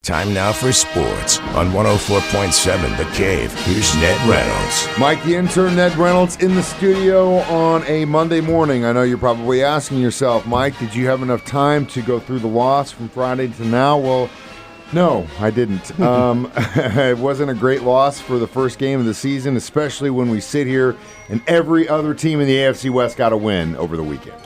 Time now for sports on 104.7 The Cave. Here's Ned Reynolds. Mike, the intern, Ned Reynolds, in the studio on a Monday morning. I know you're probably asking yourself, Mike, did you have enough time to go through the loss from Friday to now? Well, no, I didn't. It wasn't a great loss for the first game of the season, especially when we sit here and every other team in the AFC West got a win over the weekend.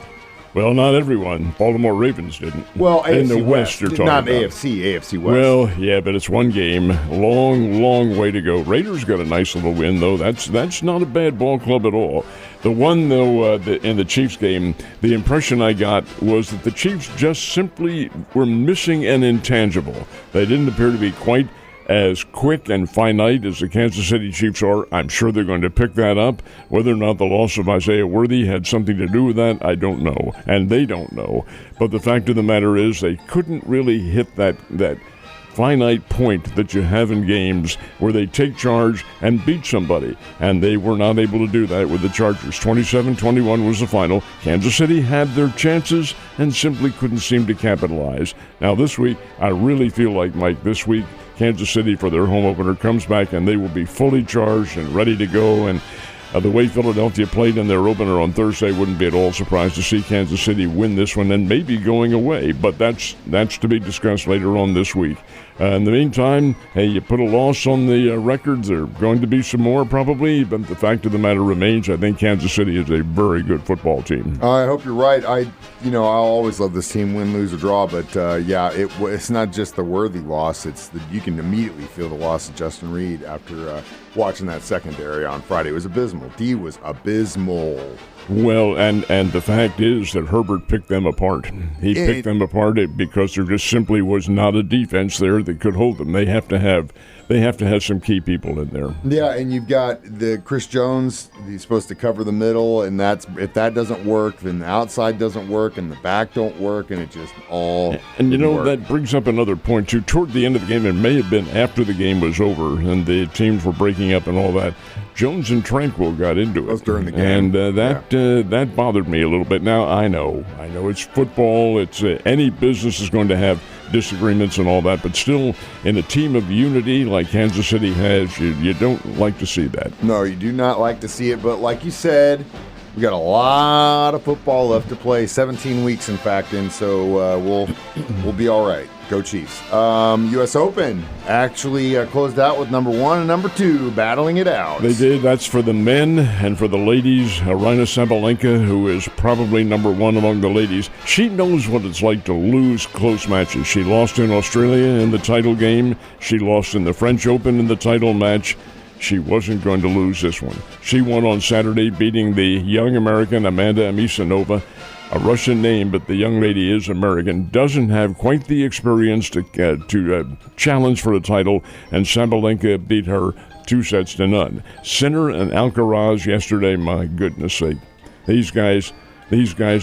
Well, not everyone. Baltimore Ravens didn't. Well, AFC in the West you're talking not about. AFC West. Well, yeah, but it's one game. Long way to go. Raiders got a nice little win, though. That's not a bad ball club at all. The one, though, in the Chiefs game, the impression I got was that the Chiefs just simply were missing an intangible. They didn't appear to be quite as quick and finite as the Kansas City Chiefs are. I'm sure they're going to pick that up. Whether or not the loss of Isaiah Worthy had something to do with that, I don't know, and they don't know. But the fact of the matter is they couldn't really hit that finite point that you have in games where they take charge and beat somebody, and they were not able to do that with the Chargers. 27-21 was the final. Kansas City had their chances and simply couldn't seem to capitalize. Now this week, I really feel like, Mike, this week, Kansas City for their home opener comes back and they will be fully charged and ready to go. And the way Philadelphia played in their opener on Thursday, wouldn't be at all surprised to see Kansas City win this one and maybe going away. But that's to be discussed later on this week. In the meantime, hey, you put a loss on the records. There are going to be some more probably, but the fact of the matter remains, I think Kansas City is a very good football team. I hope you're right. I'll always love this team, win, lose, or draw. But it's not just the Worthy loss. It's you can immediately feel the loss of Justin Reed after watching that secondary on Friday. It was abysmal. D was abysmal. Well, and the fact is that Herbert picked them apart. He picked them apart because there just simply was not a defense there that could hold them. They have to have some key people in there. Yeah, and you've got the Chris Jones. He's supposed to cover the middle, and if that doesn't work, then the outside doesn't work, and the back don't work, and it just all. And that brings up another point too. Toward the end of the game, it may have been after the game was over and the teams were breaking up and all that. Jones and Tranquil got into it. That was during the game. And that bothered me a little bit. Now, I know it's football. It's any business is going to have disagreements and all that, but still, in a team of unity like Kansas City has, you don't like to see that. No, you do not like to see it, but like you said, we got a lot of football left to play, 17 weeks in fact, and so we'll be all right. Go Chiefs. U.S. Open actually closed out with number 1 and number 2 battling it out. They did. That's for the men, and for the ladies, Aryna Sabalenka, who is probably number 1 among the ladies. She knows what it's like to lose close matches. She lost in Australia in the title game. She lost in the French Open in the title match. She wasn't going to lose this one. She won on Saturday, beating the young American Amanda Amisanova. A Russian name, but the young lady is American, doesn't have quite the experience to challenge for the title, and Sabalenka beat her 2-0. Sinner and Alcaraz yesterday, my goodness sake. These guys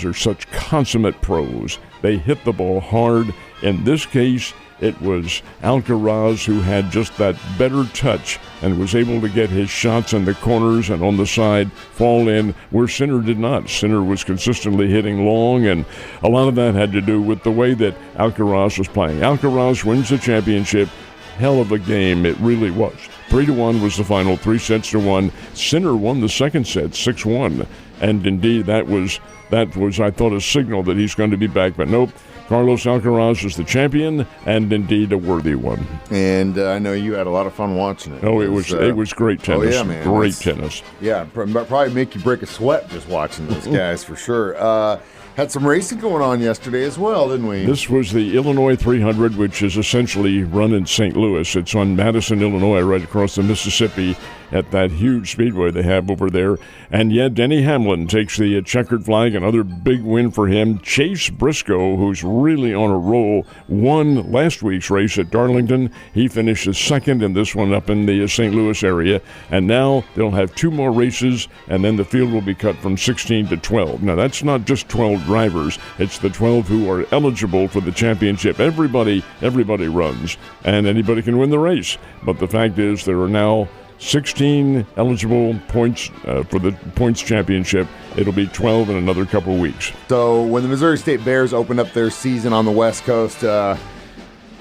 are such consummate pros. They hit the ball hard. In this case, it was Alcaraz who had just that better touch and was able to get his shots in the corners and on the side fall in, where Sinner did not. Sinner was consistently hitting long, and a lot of that had to do with the way that Alcaraz was playing. Alcaraz wins the championship. Hell of a game it really was. 3-1 was the final, 3-1. Sinner won the second set, 6-1. And indeed, that was, I thought, a signal that he's going to be back. But nope, Carlos Alcaraz is the champion, and indeed a worthy one. And I know you had a lot of fun watching it. Oh, it was great tennis. Oh, yeah, man. Great tennis. Yeah, probably make you break a sweat just watching those guys for sure. Had some racing going on yesterday as well, didn't we? This was the Illinois 300, which is essentially run in St. Louis. It's on Madison, Illinois, right across the Mississippi at that huge speedway they have over there. And yet Denny Hamlin takes the checkered flag, another big win for him. Chase Briscoe, who's really on a roll, won last week's race at Darlington. He finishes second in this one up in the St. Louis area. And now they'll have 2 more races, and then the field will be cut from 16 to 12. Now, that's not just 12 drivers. It's the 12 who are eligible for the championship. Everybody runs, and anybody can win the race. But the fact is there are now 16 eligible points for the points championship. It'll be 12 in another couple weeks. So when the Missouri State Bears opened up their season on the West Coast,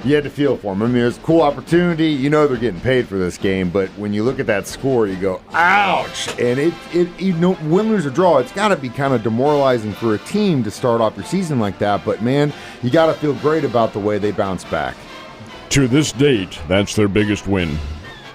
You had to feel for them. I mean, it was a cool opportunity. You know they're getting paid for this game, but when you look at that score, you go, ouch! And win, lose, or draw, it's got to be kind of demoralizing for a team to start off your season like that. But, man, you got to feel great about the way they bounce back. To this date, that's their biggest win.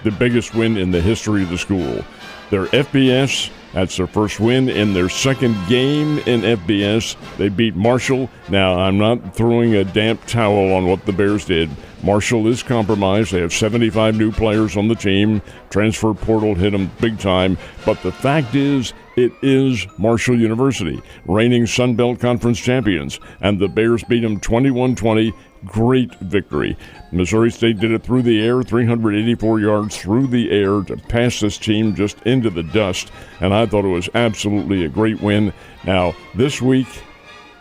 The biggest win in the history of the school. Their FBS, that's their first win in their second game in FBS. They beat Marshall. Now, I'm not throwing a damp towel on what the Bears did. Marshall is compromised. They have 75 new players on the team. Transfer portal hit them big time. But the fact is, it is Marshall University, reigning Sun Belt Conference champions. And the Bears beat them 21-20. Great victory. Missouri State did it through the air, 384 yards through the air to pass this team just into the dust. And I thought it was absolutely a great win. Now, this week,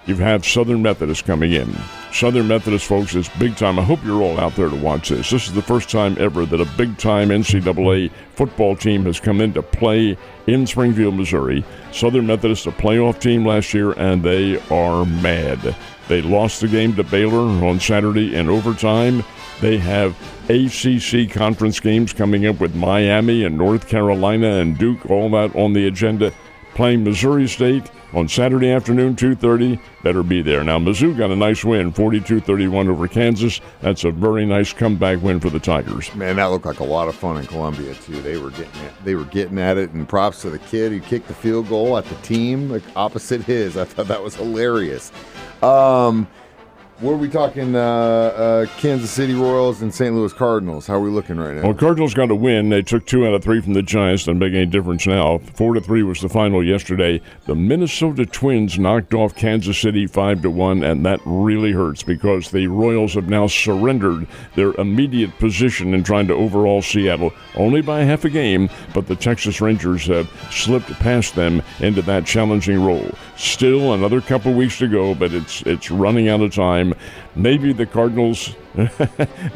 you have Southern Methodist coming in. Southern Methodist, folks, is big time. I hope you're all out there to watch this. This is the first time ever that a big-time NCAA football team has come in to play in Springfield, Missouri. Southern Methodist, a playoff team last year, and they are mad. They lost the game to Baylor on Saturday in overtime. They have ACC conference games coming up with Miami and North Carolina and Duke, all that on the agenda. Playing Missouri State on Saturday afternoon, 2:30. Better be there. Now, Mizzou got a nice win, 42-31 over Kansas. That's a very nice comeback win for the Tigers. Man, that looked like a lot of fun in Columbia, too. They were getting at it, and props to the kid who kicked the field goal at the team like opposite his. I thought that was hilarious. What are we talking? Kansas City Royals and St. Louis Cardinals. How are we looking right now? Well, Cardinals got a win. They took 2 out of 3 from the Giants. Doesn't make any difference now. 4-3 was the final yesterday. The Minnesota Twins knocked off Kansas City 5-1, and that really hurts because the Royals have now surrendered their immediate position in trying to overhaul Seattle, only by half a game. But the Texas Rangers have slipped past them into that challenging role. Still another couple weeks to go, but it's running out of time. Maybe the Cardinals,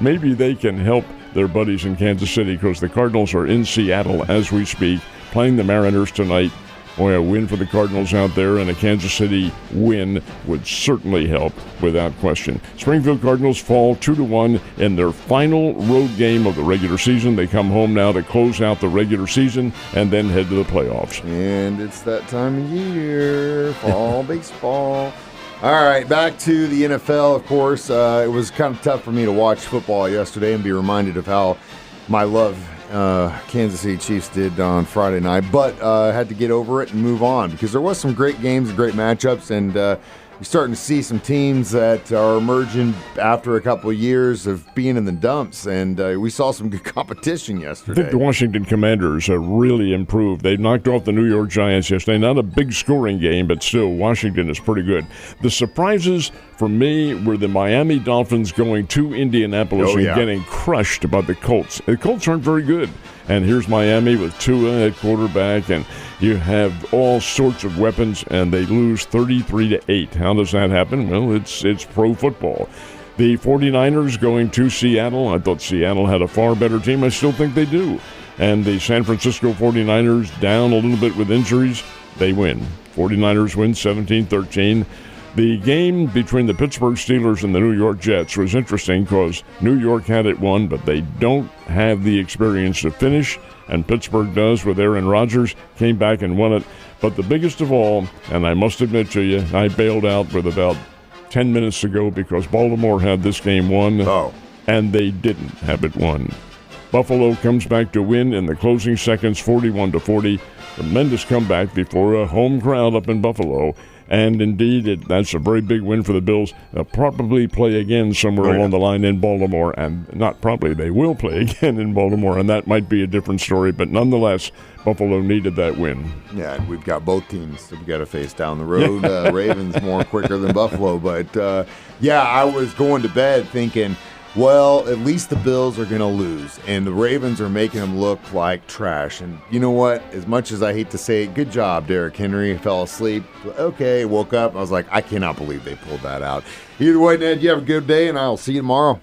maybe they can help their buddies in Kansas City because the Cardinals are in Seattle as we speak, playing the Mariners tonight. Boy, a win for the Cardinals out there and a Kansas City win would certainly help without question. Springfield Cardinals fall 2-1 in their final road game of the regular season. They come home now to close out the regular season and then head to the playoffs. And it's that time of year, fall baseball. All right, back to the NFL, of course. It was kind of tough for me to watch football yesterday and be reminded of how my love Kansas City Chiefs did on Friday night, but had to get over it and move on because there was some great games and great matchups, and you're starting to see some teams that are emerging after a couple of years of being in the dumps, and we saw some good competition yesterday. I think the Washington Commanders have really improved. They knocked off the New York Giants yesterday. Not a big scoring game, but still, Washington is pretty good. The surprises for me were the Miami Dolphins going to Indianapolis and getting crushed by the Colts. The Colts aren't very good. And here's Miami with Tua at quarterback, and you have all sorts of weapons, and they lose 33-8. How does that happen? Well, it's pro football. The 49ers going to Seattle. I thought Seattle had a far better team. I still think they do. And the San Francisco 49ers down a little bit with injuries. They win. 49ers win 17-13. The game between the Pittsburgh Steelers and the New York Jets was interesting because New York had it won, but they don't have the experience to finish, and Pittsburgh does with Aaron Rodgers, came back and won it. But the biggest of all, and I must admit to you, I bailed out with about 10 minutes to go because Baltimore had this game won, and they didn't have it won. Buffalo comes back to win in the closing seconds, 41-40. Tremendous comeback before a home crowd up in Buffalo. And indeed, that's a very big win for the Bills. They'll probably play again somewhere along the line in Baltimore. And not probably, they will play again in Baltimore. And that might be a different story. But nonetheless, Buffalo needed that win. Yeah, and we've got both teams that we've got to face down the road. Ravens more quicker than Buffalo. But, I was going to bed thinking, well, at least the Bills are going to lose, and the Ravens are making them look like trash. And you know what? As much as I hate to say it, good job, Derrick Henry. Fell asleep. Okay, woke up. I was like, I cannot believe they pulled that out. Either way, Ned, you have a good day, and I'll see you tomorrow.